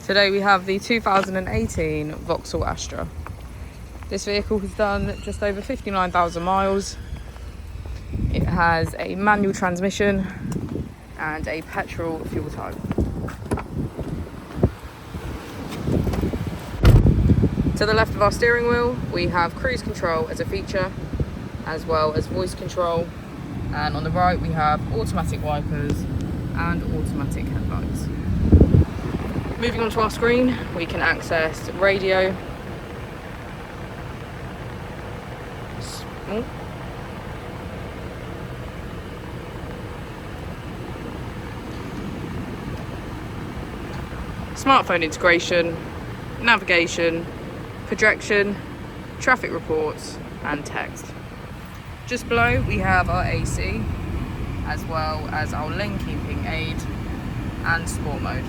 Today we have the 2018 Vauxhall Astra. This vehicle has done just over 59,000 miles. It has a manual transmission and a petrol fuel type. To the left of our steering wheel, we have cruise control as a feature, as well as voice control. And on the right, we have automatic wipers and automatic headlights. Moving on to our screen, we can access radio, smartphone integration, navigation, projection, traffic reports and text. Just below we have our AC, as well as our lane keeping aid and sport mode.